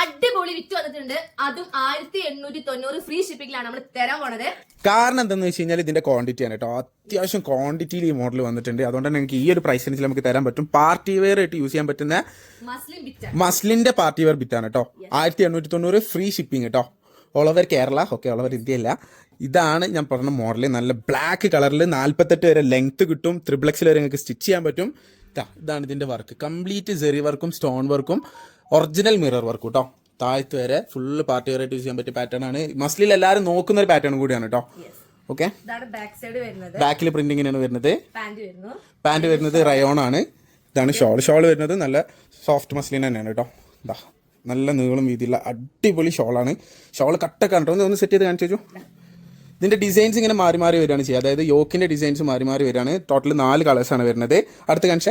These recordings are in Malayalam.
അടിപൊളി വിറ്റ് വന്നിട്ടുണ്ട്. അതും 1890 ഫ്രീ ഷിപ്പിംഗിലാണ് നമ്മൾ തരാൻ പോണത്. കാരണം എന്താണെന്ന് വെച്ച് കഴിഞ്ഞാൽ ഇതിന്റെ ക്വാണ്ടിറ്റിയാണ് കേട്ടോ. അത്യാവശ്യം ക്വാണ്ടിറ്റിയിൽ ഈ മോഡൽ വന്നിട്ടുണ്ട്. അതുകൊണ്ട് തന്നെ എനിക്ക് ഈ ഒരു പ്രൈസ് റേഞ്ചിൽ നമുക്ക് തരാൻ പറ്റും. പാർട്ടി വെയർ ആയിട്ട് യൂസ് ചെയ്യാൻ പറ്റുന്ന മസ്ലിന്റെ പാർട്ടി വെയർ ബിറ്റാണ് കേട്ടോ. 1890 ഫ്രീ ഷിപ്പിംഗ് കേട്ടോ. All over Kerala, okay, all over India അല്ല. ഇതാണ് ഞാൻ പറഞ്ഞ മോഡൽ. നല്ല ബ്ലാക്ക് കളറിൽ 48 വരെ ലെങ്ത് കിട്ടും. 3X വരെ നിങ്ങൾക്ക് സ്റ്റിച്ച് ചെയ്യാൻ പറ്റും. ഇതാണ് ഇതിന്റെ വർക്ക്. കംപ്ലീറ്റ് സെറി വർക്കും സ്റ്റോൺ വർക്കും ഒറിജിനൽ മിറർ വർക്കും കേട്ടോ. താഴത്ത് വരെ ഫുള്ള് പാർട്ടി വെയർ ആയിട്ട് യൂസ് ചെയ്യാൻ പറ്റിയ പാറ്റേൺ ആണ്. മസ്ലിൽ എല്ലാവരും നോക്കുന്ന ഒരു പാറ്റേൺ കൂടിയാണ് കേട്ടോ. ഓക്കെ, ബാക്കിൽ പ്രിന്റിങ്ങിനാണ് വരുന്നത്. പാന്റ് വരുന്നത് റയോൺ ആണ്. ഇതാണ് ഷോൾ വരുന്നത് നല്ല സോഫ്റ്റ് മസ്ലിൻ തന്നെയാണ് കേട്ടോ. ഇതാ നല്ല നീളം വീതിയുള്ള അടിപൊളി ഷോളാണ്. ഷോൾ കട്ടൊക്കെ ഉണ്ടോ ഒന്ന് സെറ്റ് ചെയ്ത് കാണിച്ചു. ഇതിന്റെ ഡിസൈൻസ് ഇങ്ങനെ മാറി മാറി വരികയാണ് ചെയ്യുക. അതായത് യോക്കിന്റെ ഡിസൈൻസ് മാറി മാറി വരികയാണ്. ടോട്ടൽ 4 കളേഴ്സാണ് വരുന്നത്. അടുത്ത കാണിച്ച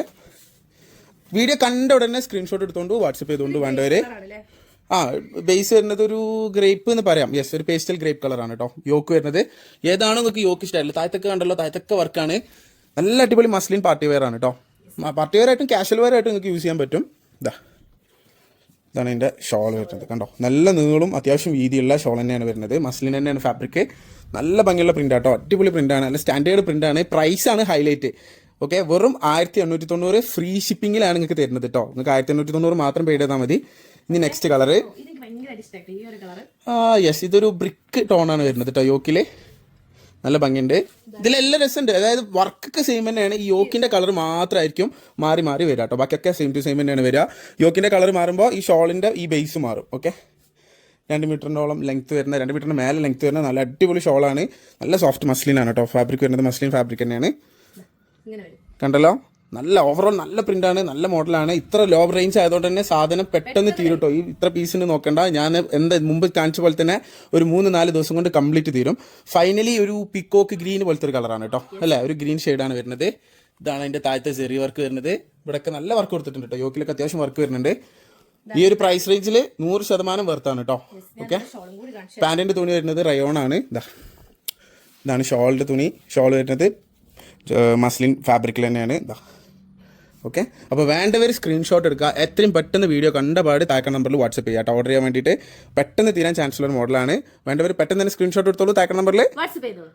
വീഡിയോ കണ്ട ഉടനെ സ്ക്രീൻഷോട്ട് എടുത്തോണ്ട് വാട്സപ്പ് ചെയ്തുകൊണ്ട് വേണ്ടവര്. ബേസ് വരുന്നത് ഒരു ഗ്രേപ്പ് എന്ന് പറയാം. യെസ്, ഒരു പേസ്റ്റൽ ഗ്രേപ്പ് കളറാണ് കേട്ടോ. യോക്ക് വരുന്നത് ഏതാണോ നിങ്ങൾക്ക് യോക്ക് ഇഷ്ടമായില്ല. താഴത്തൊക്കെ കണ്ടല്ലോ, താഴത്തൊക്കെ വർക്കാണ്. നല്ല അടിപൊളി മസ്ലിൻ പാർട്ടി വെയർ ആണ് കേട്ടോ. പാർട്ടി വെയർ ആയിട്ടും കാഷ്വൽ വെയർ ആയിട്ടും നിങ്ങൾക്ക് യൂസ് ചെയ്യാൻ പറ്റും. ഇതാണ് ഇതിൻ്റെ ഷോൾ വരുന്നത്. കണ്ടോ, നല്ല നീളും അത്യാവശ്യം വീതിയുള്ള ഷോൾ തന്നെയാണ് വരുന്നത്. മസ്ലിൻ തന്നെയാണ് ഫാബ്രിക്. നല്ല ഭംഗിയുള്ള പ്രിന്റ് ആട്ടോ. അടിപൊളി പ്രിന്റാണ്. നല്ല സ്റ്റാൻഡേർഡ് പ്രിന്റാണ്. പ്രൈസാണ് ഹൈലൈറ്റ്. ഓക്കെ, വെറും 1890 ഫ്രീ ഷിപ്പിങ്ങിലാണ് നിങ്ങൾക്ക് തരുന്നത് കേട്ടോ. നിങ്ങൾക്ക് 1890 മാത്രം പേ ചെയ്താൽ മതി. ഇനി നെക്സ്റ്റ് കളറ്. യെസ്, ഇതൊരു ബ്രിക്ക് ടോണാണ് വരുന്നത് കേട്ടോ. യോക്കില് നല്ല ഭംഗിയുണ്ട്. ഇതിലെല്ലാം രസമുണ്ട്. അതായത് വർക്കൊക്കെ സെയിം തന്നെയാണ്. ഈ യോക്കിന്റെ കളർ മാത്രമായിരിക്കും മാറി മാറി വരിക കേട്ടോ. ബാക്കിയൊക്കെ സെയിം ടു സെയിം തന്നെയാണ് വരിക. യോക്കിന്റെ കളർ മാറുമ്പോൾ ഈ ഷോളിന്റെ ഈ ബേസ് മാറും. ഓക്കെ, 2 മീറ്ററിനോളം ലെങ്ത് വരുന്ന, 2 മീറ്ററിന് മേലെ ലെങ്ത് വരുന്ന നല്ല അടിപൊളി ഷോളാണ്. നല്ല സോഫ്റ്റ് മസ്ലിനാണ് കേട്ടോ. ഫാബ്രിക് വരുന്നത് മസ്ലിൻ ഫാബ്രിക് തന്നെയാണ്. കണ്ടല്ലോ, നല്ല ഓവറോൾ നല്ല പ്രിന്റാണ്. നല്ല മോഡലാണ്. ഇത്ര ലോ റേഞ്ച് ആയതുകൊണ്ട് തന്നെ സാധനം പെട്ടെന്ന് തീരും കേട്ടോ. ഈ ഇത്ര പീസിന് നോക്കണ്ട. ഞാൻ മുമ്പ് കാണിച്ച പോലെ തന്നെ ഒരു 3-4 ദിവസം കൊണ്ട് കംപ്ലീറ്റ് തീരും. ഫൈനലി ഒരു പിക്കോക്ക് ഗ്രീൻ പോലത്തെ ഒരു കളറാണ് കേട്ടോ. അല്ലേ, ഒരു ഗ്രീൻ ഷെയ്ഡാണ് വരുന്നത്. ഇതാണ് അതിന്റെ താഴത്തെ ചെറിയ വർക്ക് വരുന്നത്. ഇവിടെയൊക്കെ നല്ല വർക്ക് കൊടുത്തിട്ടുണ്ട് കേട്ടോ. യോക്കിലൊക്കെ അത്യാവശ്യം വർക്ക് വരുന്നുണ്ട്. ഈ ഒരു പ്രൈസ് റേഞ്ചിൽ 100% വെർത്താണ് കേട്ടോ. ഓക്കെ, പാന്റിന്റെ തുണി വരുന്നത് റയോൺ ആണ്. ഇതാണ് ഷോളിന്റെ തുണി. ഷോൾ വരുന്നത് മസ്ലിൻ ഫാബ്രിക്കിൽ തന്നെയാണ്. ഓക്കെ, അപ്പോൾ വേണ്ടവർ സ്ക്രീൻഷോട്ട് എടുക്കുക. എത്രയും പെട്ടെന്ന് വീഡിയോ കണ്ടപാട് താഴെ നമ്പറിൽ വാട്സപ്പ് ചെയ്യുക. ഓർഡർ ചെയ്യാൻ വേണ്ടിയിട്ട് പെട്ടെന്ന് തീരാൻ ചാൻസ് ഉള്ള ഒരു മോഡലാണ്. വേണ്ടവർ പെട്ടെന്ന് തന്നെ സ്ക്രീൻഷോട്ട് എടുത്തോളൂ. താഴെ നമ്പറിൽ വാട്സപ്പ് ചെയ്തോളൂ.